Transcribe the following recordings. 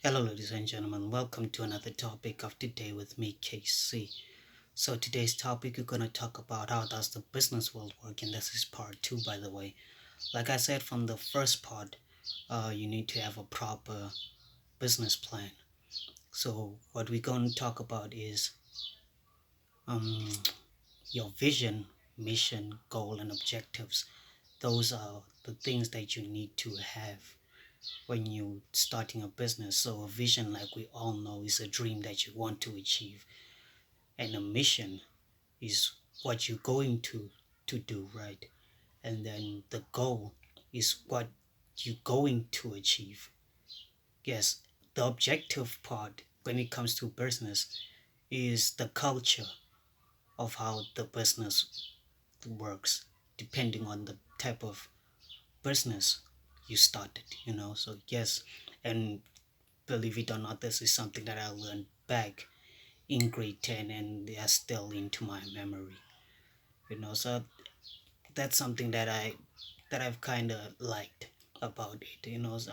Hello, ladies and gentlemen. Welcome to another topic of today with me, KC. So today's topic, we're gonna talk about how does the business world work, and this is part two, by the way. Like I said from the first part, you need to have a proper business plan. So what we're gonna talk about is um, your vision, mission, goal, and objectives. Those are the things that you need to have when you starting a business. So a vision, like we all know, is a dream that you want to achieve, and a mission is what you're going to do, right? And then the goal is what you're going to achieve. Yes, the objective part when it comes to business is the culture of how the business works, depending on the type of business you started, so yes. And believe it or not, this is something that I learned back in grade 10, and they are still into my memory, so that's something that I've kind of liked about it, so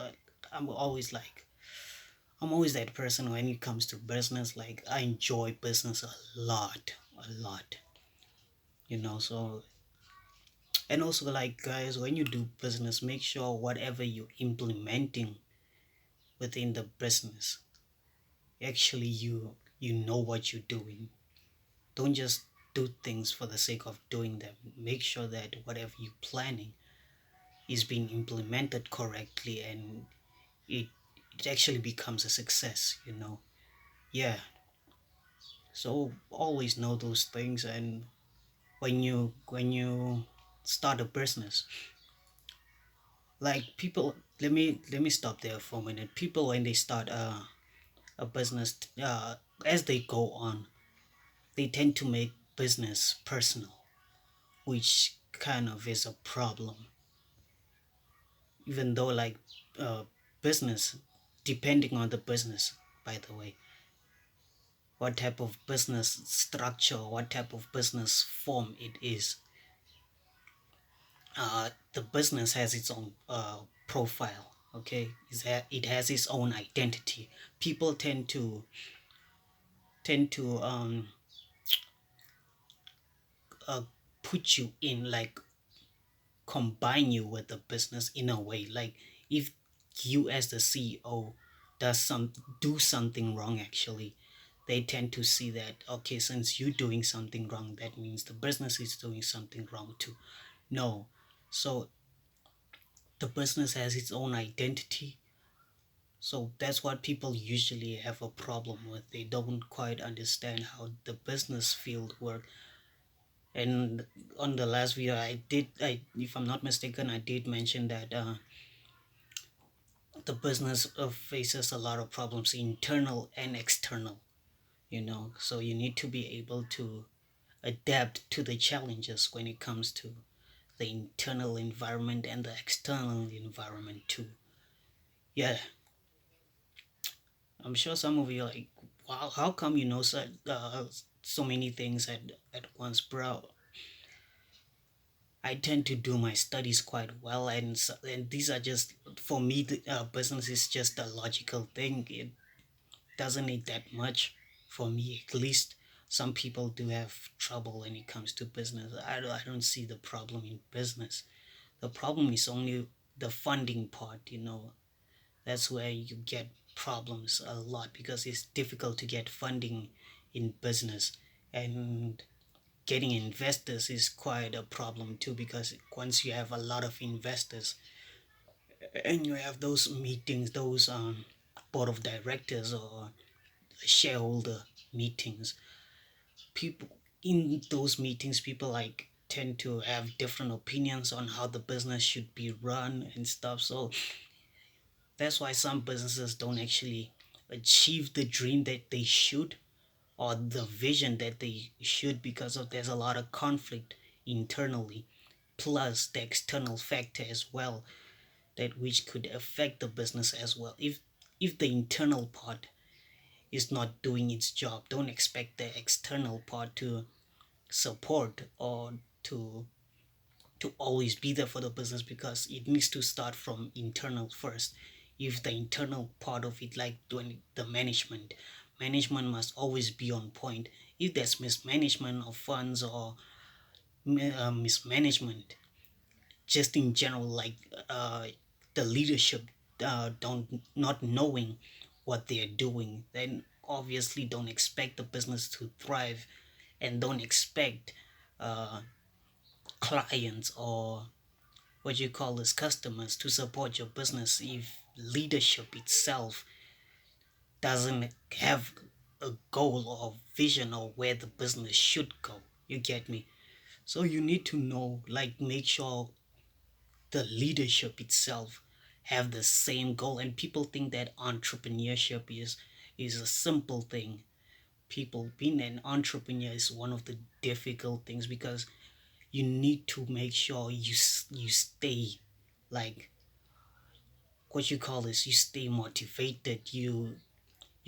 i'm always like I'm always that person when it comes to business. Like, I enjoy business a lot, so. And also, like, guys, when you do business, make sure whatever you're implementing within the business, actually you know what you're doing. Don't just do things for the sake of doing them. Make sure that whatever you're planning is being implemented correctly, and it it actually becomes a success, yeah. So always know those things. And when you start a business, like, people, let me stop there for a minute. People, when they start a business, as they go on, they tend to make business personal, which kind of is a problem. Even though, like, uh, business, depending on the business, by the way, what type of business structure, what type of business form it is, the business has its own profile. Okay, it has its own identity. People tend to uh, put you in, like, combine you with the business in a way. Like, if you as the CEO does some do something wrong, actually, they tend to see that, okay, since you're doing something wrong, that means the business is doing something wrong too. No. So the business has its own identity. So that's what people usually have a problem with. They don't quite understand how the business field work. And on the last video, if I'm not mistaken, I did mention that the business faces a lot of problems, internal and external. So you need to be able to adapt to the challenges when it comes to the internal environment and the external environment too. Yeah, I'm sure some of you are like, wow, how come you know so many things at once, bro? I tend to do my studies quite well, and these are just, for me, the business is just a logical thing. It doesn't need that much, for me at least. Some people do have trouble when it comes to business. I don't see the problem in business. The problem is only the funding part. That's where you get problems a lot, because it's difficult to get funding in business. And getting investors is quite a problem too, because once you have a lot of investors and you have those meetings, those board of directors or shareholder meetings, people in those meetings, people, like, tend to have different opinions on how the business should be run and stuff. So that's why some businesses don't actually achieve the dream that they should, or the vision that they should, because of there's a lot of conflict internally, plus the external factor as well, that which could affect the business as well. If the internal part is not doing its job, don't expect the external part to support, or to always be there for the business, because it needs to start from internal first. if the internal part of it, like doing the management must always be on point. If there's mismanagement of funds or mismanagement just in general, like the leadership don't not knowing what they're doing, then obviously don't expect the business to thrive, and don't expect uh, clients or what you call as customers to support your business if leadership itself doesn't have a goal or vision or where the business should go. You get me? So you need to know, like, make sure the leadership itself have the same goal. And people think that entrepreneurship is a simple thing. People, being an entrepreneur is one of the difficult things, because you need to make sure you stay, like, what you call this, you stay motivated, you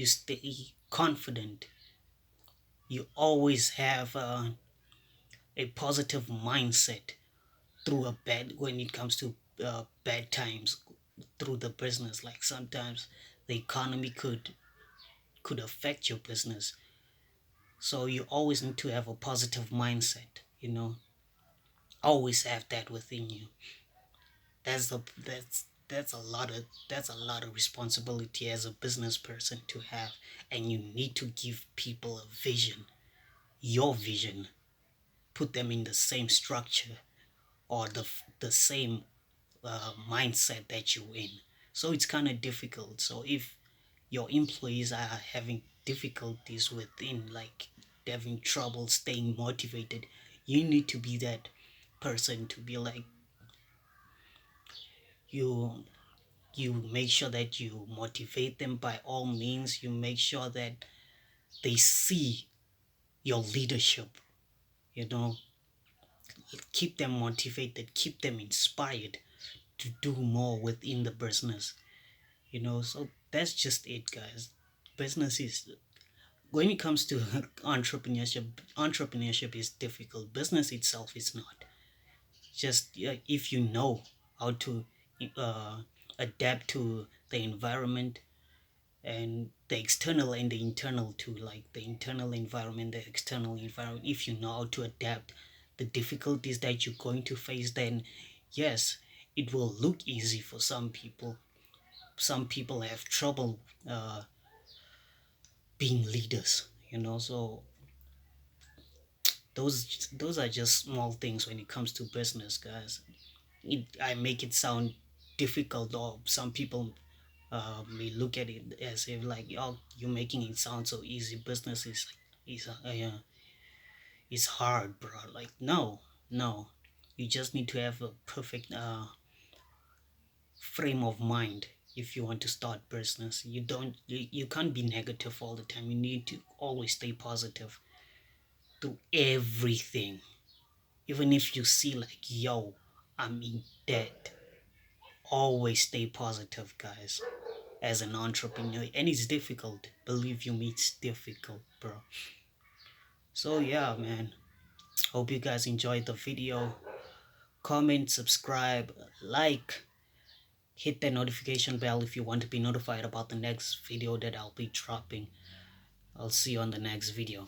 stay confident, you always have a positive mindset through a bad, when it comes to bad times, through the business. Like sometimes the economy could affect your business, so you always need to have a positive mindset, always have that within you. That's a lot of responsibility as a business person to have. And you need to give people a vision, your vision, put them in the same structure or the same mindset that you're in. So it's kind of difficult. So if your employees are having difficulties within, like having trouble staying motivated, you need to be that person to be like, you you make sure that you motivate them by all means. You make sure that they see your leadership, you know keep them motivated, keep them inspired to do more within the business. So that's just it, guys. Business is, when it comes to entrepreneurship is difficult. Business itself is not. Just, if you know how to uh, adapt to the environment, and the external and the internal too, like the internal environment, the external environment. If you know how to adapt the difficulties that you're going to face, then yes, it will look easy for some people. Some people have trouble being leaders, so those are just small things when it comes to business, guys. I make it sound difficult, or some people may look at it as if like, oh, you're making it sound so easy. Business is hard, bro. Like, no, no. You just need to have a perfect frame of mind. If you want to start business, you can't be negative all the time. You need to always stay positive through everything. Even if you see like, yo, I'm in debt, always stay positive, guys, as an entrepreneur. And it's difficult, believe you me, it's difficult, bro. So yeah, man, hope you guys enjoyed the video. Comment, subscribe, like, hit the notification bell if you want to be notified about the next video that I'll be dropping. I'll see you on the next video.